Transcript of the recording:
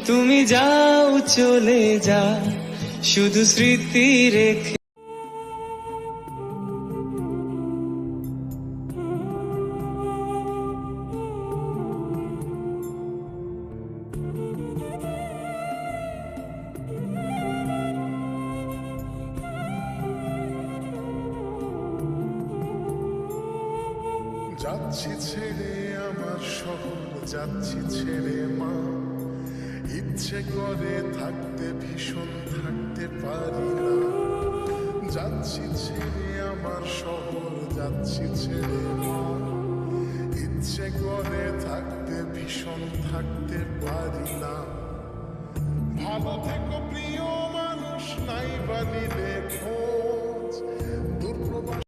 তুমি যাও চলে যা শুধু স্মৃতি রেখে। যাচ্ছি ছেড়ে আমার শহর, যাচ্ছি ছেড়ে মা। ইচ্ছে করে থাকতে ভীষণ থাকতে পারি না। যাচ্ছি ছেড়ে আমার শহর, যাচ্ছি ছেড়ে মা। ইচ্ছে করে থাকতে ভীষণ থাকতে পারি না। ভালো থেকো প্রিয় মানুষ, নাই বা নিলে খোঁজ। দূরপ্রবাস